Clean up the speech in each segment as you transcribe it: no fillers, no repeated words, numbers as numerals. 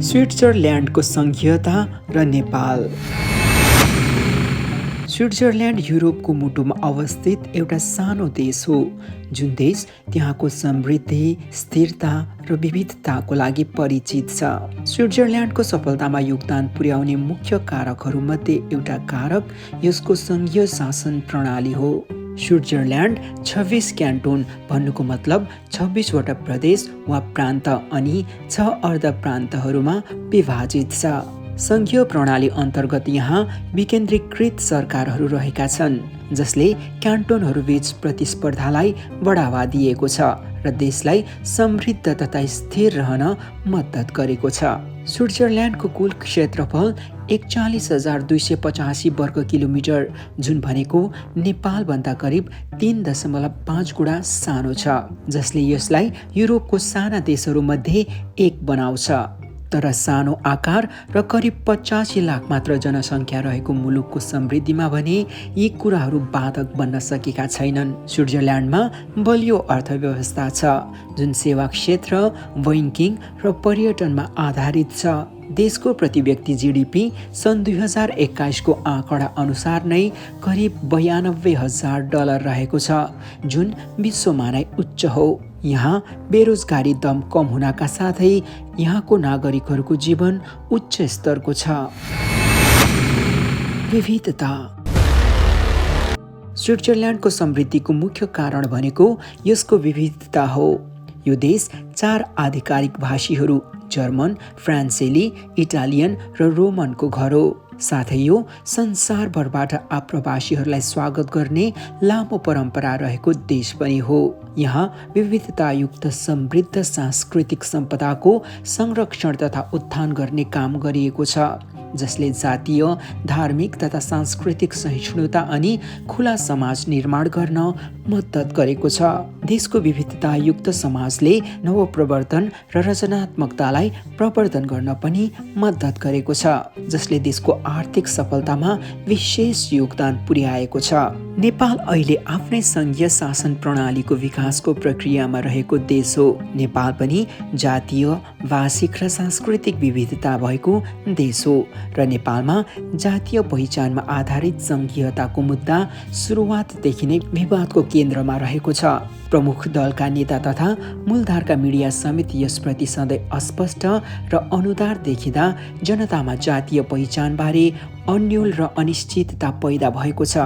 स्विट्जरल्यान्डको सङ्घीयता र नेपाल। स्विट्जरल्यान्ड युरोपको मुटुमा अवस्थित एउटा सानो देश हो, जुन देश त्यहाँको समृद्धि, स्थिरता र विविधताको लागि परिचित छ। स्विट्जरल्यान्डको सफलतामा योगदान पुर्याउने मुख्य कारकहरूमध्ये एउटा कारक यसको सङ्घीय शासन प्रणाली हो। स्विट्जरल्यान्ड 26 क्यान्टोन भन्नुको मतलब 26वटा प्रदेश वा प्रान्त अनि 6 अर्ध प्रान्तहरूमा विभाजित छ। सङ्घीय प्रणाली अन्तर्गत यहाँ विकेन्द्रीकृत सरकारहरू रहेका छन्, जसले क्यान्टोनहरूबीच प्रतिस्पर्धालाई बढावा दिएको छ र देशलाई समृद्ध तथा स्थिर रहन मद्दत गरेको छ। स्विट्जरल्यान्डको कुल क्षेत्रफल 41,285 वर्ग किलोमिटर, जुन भनेको नेपालभन्दा करिब 3.5 गुणा सानो छ, जसले यसलाई युरोपको साना देशहरूमध्ये एक बनाउँछ। तर सानो आकार र करिब 85 लाख मात्र जनसङ्ख्या रहेको मुलुकको समृद्धिमा भने यी कुराहरू बाधक बन्न सकेका छैनन्। स्विट्जरल्यान्डमा बलियो अर्थव्यवस्था छ, जुन सेवा क्षेत्र, बैंकिङ र पर्यटनमा आधारित छ। देशको प्रति व्यक्ति जीडीपी सन् 2021 को आँकडा अनुसार नै करिब $92,000 रहेको छ, जुन विश्वमा नै उच्च हो। यहाँ बेरोजगारी दम कम हुनका साथै यहाँको नागरिकहरूको जीवन उच्च स्तरको छ। विविधता। स्विट्जरल्यान्डको समृद्धिको मुख्य कारण भनेको यसको विविधता हो। यो देश 4 आधिकारिक भाषीहरू जर्मन, फ्रान्सेली, इटालियन र रोमनको घर हो। साथै यो संसारभरबाट आप्रवासीहरूलाई स्वागत गर्ने लामो परम्परा रहेको देश पनि हो। यहाँ विविधतायुक्त समृद्ध सांस्कृतिक सम्पदाको संरक्षण तथा उत्थान गर्ने काम गरिएको छ, जसले जातीय, धार्मिक तथा सांस्कृतिक सहिष्णुता अनि खुला समाज निर्माण गर्न मद्दत गरेको छ। देशको विविधतायुक्त समाजले नवप्रवर्तन र रचनात्मकतालाई प्रवर्धन गर्न पनि मद्दत गरेको छ, जसले देशको आर्थिक सफलतामा विशेष योगदान पुर्याएको छ। नेपाल अहिले आफ्नै सङ्घीय शासन प्रणालीको विकासको प्रक्रियामा रहेको देश हो। नेपाल पनि जातीय, भाषिक र सांस्कृतिक विविधता भएको देश हो र नेपालमा जातीय पहिचानमा आधारित सङ्घीयताको मुद्दा सुरुवातदेखि नै विवादको केन्द्रमा रहेको छ। प्रमुख दलका नेता तथा मूलधारका मिडिया समेत यसप्रति सधैँ अस्पष्ट र अनुदार देखिँदा जनतामा जातीय पहिचानबारे अन्योल र अनिश्चितता पैदा भएको छ।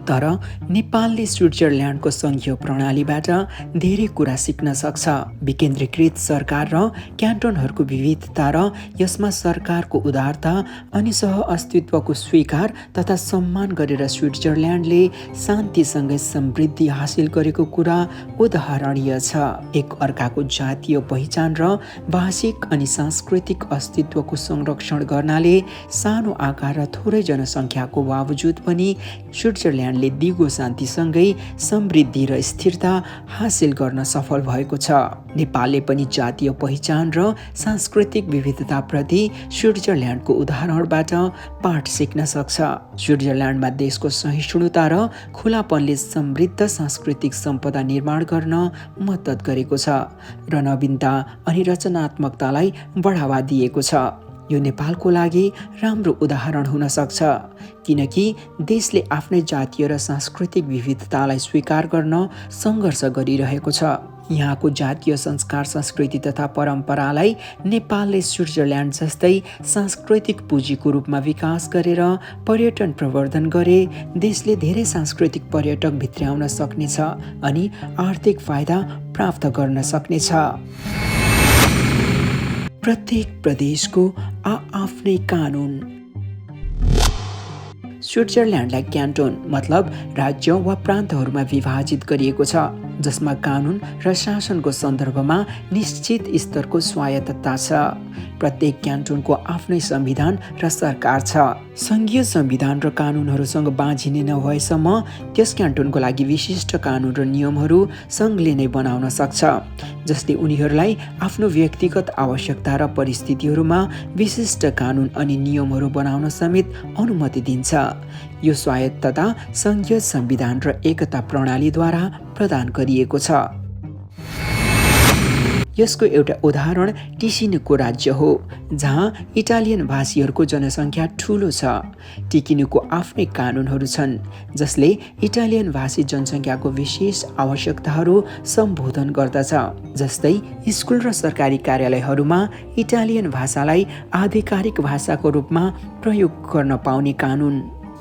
तर नेपालले स्विट्जरल्यान्डको सङ्घीय प्रणालीबाट धेरै कुरा सिक्न सक्छ। विकेन्द्रीकृत सरकार र क्यान्टोनहरूको विविधता र यसमा सरकारको उदारता अनि सह अस्तित्वको स्वीकार तथा सम्मान गरेर स्विट्जरल्यान्डले शान्तिसँगै समृद्धि हासिल गरेको कुरा उदाहरणीय छ। एक अर्काको जातीय पहिचान र भाषिक अनि सांस्कृतिक अस्तित्वको संरक्षण गर्नाले सानो आकार र थोरै जनसङ्ख्याको बावजुद पनि स्विट्जरल्यान्ड दिगो शान्तिसँगै समृद्धि र स्थिरता हासिल गर्न सफल भएको छ। नेपालले पनि जातीय पहिचान र सांस्कृतिक विविधताप्रति स्विट्जरल्यान्डको उदाहरणबाट पाठ सिक्न सक्छ। स्विट्जरल्यान्डमा देशको सहिष्णुता र खुलापनले समृद्ध सांस्कृतिक सम्पदा निर्माण गर्न मद्दत गरेको छ र नवीनता अनि रचनात्मकतालाई बढावा दिएको छ। यो नेपालको लागि राम्रो उदाहरण हुन सक्छ, किनकि देशले आफ्नै जातीय र सांस्कृतिक विविधतालाई स्वीकार गर्न सङ्घर्ष गरिरहेको छ। यहाँको जातीय संस्कार, संस्कृति तथा परम्परालाई नेपालले स्विट्जरल्यान्ड जस्तै सांस्कृतिक पुँजीको रूपमा विकास गरेर पर्यटन प्रवर्धन गरे देशले धेरै सांस्कृतिक पर्यटक भित्र्याउन सक्नेछ अनि आर्थिक फाइदा प्राप्त गर्न सक्नेछ। प्रत्येक प्रदेशको आफ्नै कानुन। स्विट्जरल्यान्डलाई क्यान्टोन मतलब राज्य वा प्रान्तहरूमा विभाजित गरिएको छ, जसमा कानुन र शासनको सन्दर्भमा निश्चित स्तरको स्वायत्तता छ। प्रत्येक क्यान्टोनको आफ्नै संविधान र सरकार छ। सङ्घीय संविधान र कानुनहरूसँग बाँझिने नभएसम्म त्यस क्यान्टोनको लागि विशिष्ट कानुन र नियमहरू सङ्घले नै बनाउन सक्छ, जसले उनीहरूलाई आफ्नो व्यक्तिगत आवश्यकता र परिस्थितिहरूमा विशिष्ट कानुन अनि नियमहरू बनाउन समेत अनुमति दिन्छ। यो स्वायत्तता सङ्घीय संविधान र एकता प्रणालीद्वारा प्रदान गरिएको छ। यसको एउटा उदाहरण टिसिनुको राज्य हो, जहाँ इटालियन भाषीहरूको जनसङ्ख्या ठूलो छ। टिसिनुको आफ्नै कानुनहरू छन् जसले इटालियन भाषी जनसङ्ख्याको विशेष आवश्यकताहरू सम्बोधन गर्दछ, जस्तै स्कुल र सरकारी कार्यालयहरूमा इटालियन भाषालाई आधिकारिक भाषाको रूपमा प्रयोग गर्न पाउने कानुन।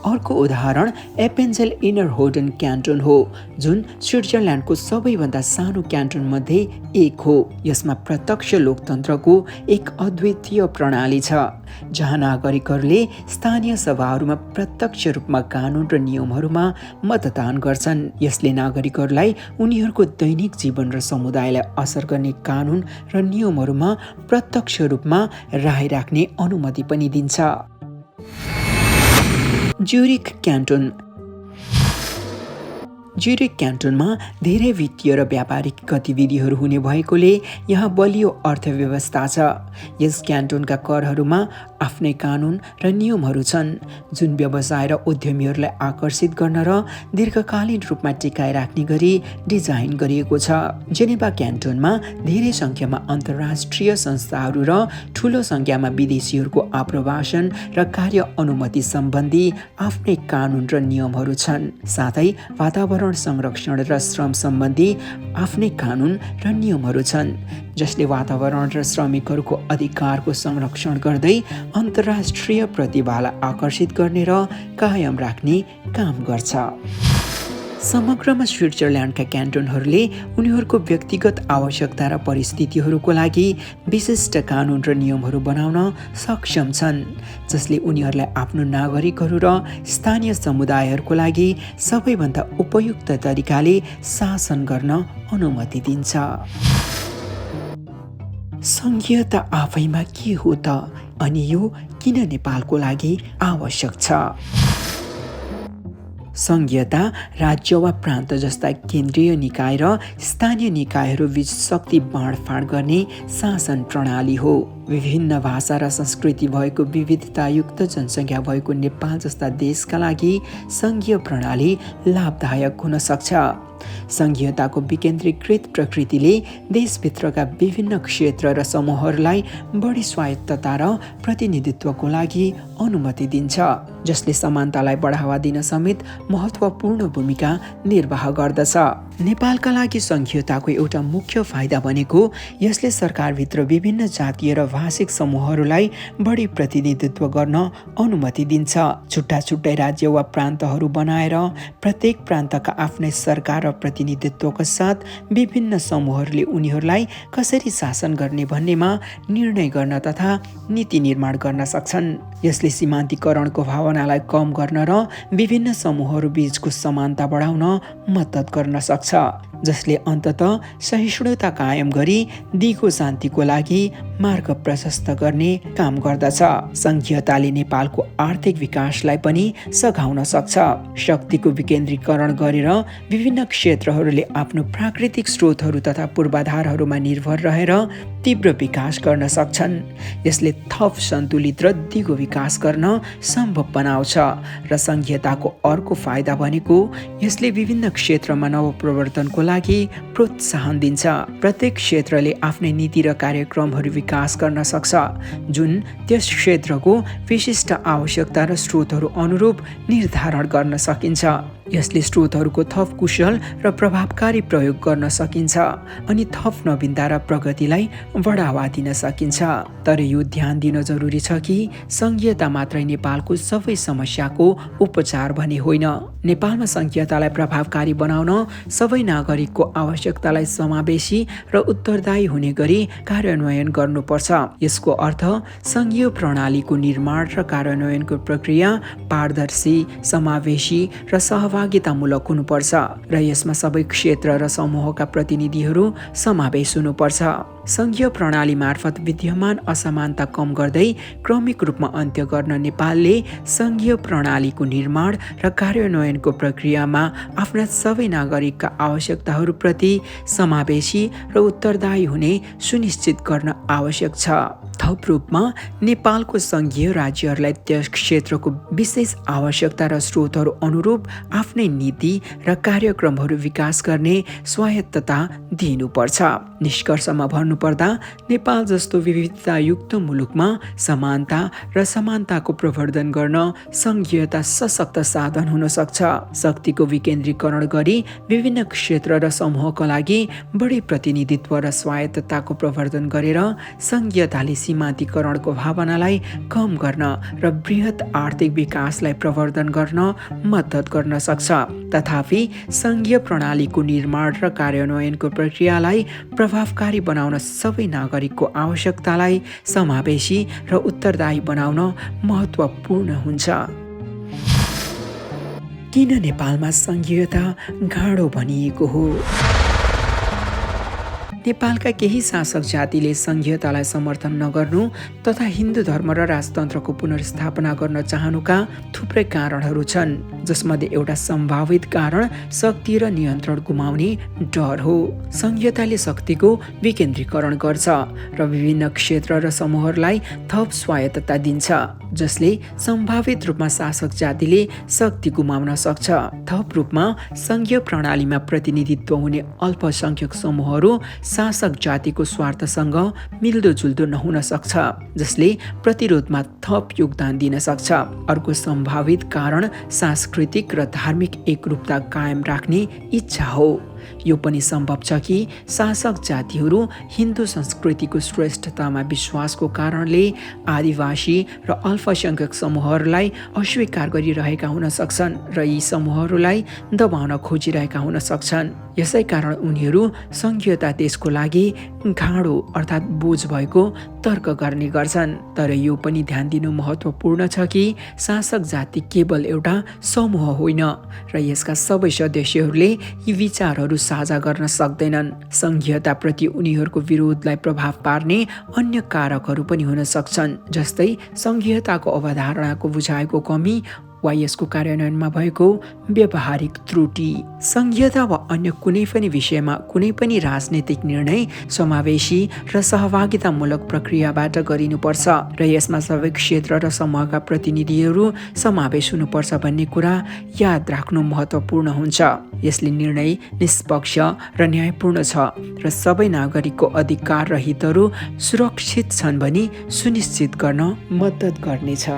अर्को उदाहरण एपेन्जेल इनरहोडन क्यान्टन हो, जुन स्विट्जरल्यान्डको सबैभन्दा सानो क्यान्टनमध्ये एक हो। यसमा प्रत्यक्ष लोकतन्त्रको एक अद्वितीय प्रणाली छ, जहाँ नागरिकहरूले स्थानीय सभाहरूमा प्रत्यक्ष रूपमा कानुन र नियमहरूमा मतदान गर्छन्। यसले नागरिकहरूलाई उनीहरूको दैनिक जीवन र समुदायलाई असर गर्ने कानुन र नियमहरूमा प्रत्यक्ष रूपमा राय राख्ने अनुमति पनि दिन्छ। ज्युरिक क्यान्टन। ज्युरिक क्यान्टनमा धेरै वित्तीय र व्यापारिक गतिविधिहरू हुने भएकोले यहाँ बलियो अर्थव्यवस्था छ। यस क्यान्टनका करहरूमा आफ्नै कानुन र नियमहरू छन्, जुन व्यवसाय र उद्यमीहरूलाई आकर्षित गर्न र दीर्घकालीन रूपमा टिकाइ राख्ने गरी डिजाइन गरिएको छ। जेनेभा क्यान्टनमा धेरै सङ्ख्यामा अन्तर्राष्ट्रिय संस्थाहरू र ठूलो सङ्ख्यामा विदेशीहरूको आप्रवासन र कार्य अनुमति सम्बन्धी आफ्नै कानुन र नियमहरू छन्। साथै वातावरण संरक्षण र श्रम सम्बन्धी आफ्नै कानुन र नियमहरू छन्, जसले वातावरण र श्रमिकहरूको अधिकारको संरक्षण गर्दै अन्तर्राष्ट्रिय प्रतिभालाई आकर्षित गर्ने र कायम राख्ने काम गर्छ। समग्रमा स्विट्जरल्यान्डका क्यान्टनहरूले उनीहरूको व्यक्तिगत आवश्यकता र परिस्थितिहरूको लागि विशिष्ट कानुन र नियमहरू बनाउन सक्षम छन्, जसले उनीहरूलाई आफ्नो नागरिकहरू र स्थानीय समुदायहरूको लागि सबैभन्दा उपयुक्त तरिकाले शासन गर्न अनुमति दिन्छ। सङ्घीयता आफैमा के हो त, अनि यो किन नेपालको लागि आवश्यक छ? सङ्घीयता राज्य वा प्रान्त जस्ता केन्द्रीय निकाय र स्थानीय निकायहरू बीच शक्ति बाँडफाँड गर्ने शासन प्रणाली हो। विभिन्न भाषा र संस्कृति भएको विविधतायुक्त जनसङ्ख्या भएको नेपाल जस्ता देशका लागि सङ्घीय प्रणाली लाभदायक हुन सक्छ। सङ्घीयताको विकेन्द्रीकृत प्रकृतिले देशभित्रका विभिन्न क्षेत्र र समूहहरूलाई बढी स्वायत्तता र प्रतिनिधित्वको लागि अनुमति दिन्छ, जसले समानतालाई बढावा दिन समेत महत्त्वपूर्ण भूमिका निर्वाह गर्दछ। नेपालका लागि सङ्घीयताको एउटा मुख्य फाइदा भनेको यसले सरकारभित्र विभिन्न जातीय र भाषिक समूहहरूलाई बढी प्रतिनिधित्व गर्न अनुमति दिन्छ। छुट्टा छुट्टै राज्य वा प्रान्तहरू बनाएर प्रत्येक प्रान्तका आफ्नै सरकार र प्रतिनिधित्वका साथ विभिन्न समूहहरूले उनीहरूलाई कसरी शासन गर्ने भन्नेमा निर्णय गर्न तथा नीति निर्माण गर्न सक्छन्। यसले सीमान्तीकरणको भावनालाई कम गर्न र विभिन्न समूहहरू बीचको समानता बढाउन मद्दत गर्न सक्छ, जसले अन्ततः सहिष्णुता कायम गरी दिगो शान्तिको लागि मार्ग प्रशस्त गर्ने काम गर्दछ। सङ्घीयताले नेपालको आर्थिक विकासलाई पनि सघाउन सक्छ। शक्तिको विकेन्द्रीकरण गरेर विभिन्न क्षेत्रहरूले आफ्नो प्राकृतिक स्रोतहरू तथा पूर्वाधारहरूमा निर्भर रहेर तीव्र विकास गर्न सक्छन्। यसले थप सन्तुलित र दिगो विकास गर्न सम्भव बनाउँछ। र सङ्घीयताको अर्को फाइदा भनेको यसले विभिन्न क्षेत्रमा नवप्रवर्तनको लागि प्रोत्साहन दिन्छ। प्रत्येक क्षेत्रले आफ्नै नीति र कार्यक्रमहरू विकास गर्न सक्छ, जुन त्यस क्षेत्रको विशिष्ट आवश्यकता र स्रोतहरू अनुरूप निर्धारण गर्न सकिन्छ। यसले स्रोतहरूको थप कुशल र प्रभावकारी प्रयोग गर्न सकिन्छ अनि थप नवीनता र प्रगतिलाई बढावा दिन सकिन्छ। तर यो ध्यान दिन जरुरी छ कि सङ्घीयता मात्रै नेपालको सबै समस्याको उपचार भने होइन। नेपालमा सङ्घीयतालाई प्रभावकारी बनाउन सबै नागरिकको आवश्यकतालाई समावेशी र उत्तरदायी हुने गरी कार्यान्वयन गर्नुपर्छ। यसको अर्थ सङ्घीय प्रणालीको निर्माण र कार्यान्वयनको प्रक्रिया पारदर्शी, समावेशी र सहभागितामूलक हुनुपर्छ र यसमा सबै क्षेत्र र समूहका प्रतिनिधिहरू समावेश हुनुपर्छ। सङ्घीय प्रणाली मार्फत विद्यमान असमानता कम गर्दै क्रमिक रूपमा अन्त्य गर्न नेपालले सङ्घीय प्रणालीको निर्माण र कार्यान्वयनको प्रक्रियामा आफ्ना सबै नागरिकका आवश्यकताहरूप्रति समावेशी र उत्तरदायी हुने सुनिश्चित गर्न आवश्यक छ। थप रूपमा नेपालको सङ्घीय राज्यहरूलाई त्यस क्षेत्रको विशेष आवश्यकता र स्रोतहरू अनुरूप आफ्नै नीति र कार्यक्रमहरू विकास गर्ने स्वायत्तता दिनुपर्छ। निष्कर्षमा भन्नुपर्दा नेपाल जस्तो विविधतायुक्त मुलुकमा समानता र समानताको प्रवर्धन गर्न सङ्घीयता सशक्त साधन हुन सक्छ। शक्तिको विकेन्द्रीकरण गरी विभिन्न क्षेत्र र समूहका लागि बढी प्रतिनिधित्व र स्वायत्तताको प्रवर्धन गरेर सङ्घीयताले सीमान्तीकरणको भावनालाई कम गर्न र बृहत आर्थिक विकासलाई प्रवर्धन गर्न मद्दत गर्न सक्छ। तथापि सङ्घीय प्रणालीको निर्माण र कार्यान्वयनको प्रक्रियालाई प्रभावकारी बनाउन सबै नागरिकको आवश्यकतालाई समावेशी र उत्तरदायी बनाउन महत्त्वपूर्ण हुन्छ। किन नेपालमा सङ्घीयता गाढो भनिएको हो? नेपालका केही शासक जातिले सङ्घीयतालाई समर्थन नगर्नु तथा हिन्दू धर्म र राजतन्त्रको पुनर्स्थापना गर्न चाहनुका थुप्रै कारणहरू छन्, जसमध्ये एउटा सम्भावित कारण शक्ति र नियन्त्रण गुमाउने डर हो। सङ्घीयताले शक्तिको विकेन्द्रीकरण गर्छ र विभिन्न क्षेत्र र समूहहरूलाई थप स्वायत्तता दिन्छ, जसले सम्भावित रूपमा शासक जातिले शक्ति गुमाउन सक्छ। थप रूपमा सङ्घीय प्रणालीमा प्रतिनिधित्व हुने अल्पसङ्ख्यक समूहहरू शासक जातिको स्वार्थसँग मिल्दोजुल्दो नहुन सक्छ, जसले प्रतिरोधमा थप योगदान दिन सक्छ। अर्को सम्भावित कारण सांस्कृतिक र धार्मिक एकरूपता कायम राख्ने इच्छा हो। यो पनि सम्भव छ कि शासक जातिहरू हिन्दू संस्कृतिको श्रेष्ठतामा विश्वासको कारणले आदिवासी र अल्पसङ्ख्यक समूहहरूलाई अस्वीकार गरिरहेका हुन सक्छन् र यी समूहहरूलाई दबाउन खोजिरहेका हुन सक्छन्। यसै कारण उनीहरू सङ्घीयता देशको लागि गाढो अर्थात् बोझ भएको तर्क गर्ने गर्छन्। तर यो पनि ध्यान दिनु महत्त्वपूर्ण छ कि शासक जाति केवल एउटा समूह होइन र यसका सबै सदस्यहरूले यी विचारहरू साझा गर्न सक्दैनन्। सङ्घीयताप्रति उनीहरूको विरोधलाई प्रभाव पार्ने अन्य कारकहरू पनि हुन सक्छन्, जस्तै सङ्घीयताको अवधारणाको बुझाइको कमी वा यसको कार्यान्वयनमा भएको व्यावहारिक त्रुटि। सङ्घीयता वा अन्य कुनै पनि विषयमा कुनै पनि राजनीतिक निर्णय समावेशी र सहभागितामूलक प्रक्रियाबाट गरिनुपर्छ र यसमा सबै क्षेत्र र समूहका प्रतिनिधिहरू समावेश हुनुपर्छ भन्ने कुरा याद राख्नु महत्त्वपूर्ण हुन्छ। यसले निर्णय निष्पक्ष र न्यायपूर्ण छ र सबै नागरिकको अधिकार र हितहरू सुरक्षित छन् भनी सुनिश्चित गर्न मद्दत गर्नेछ।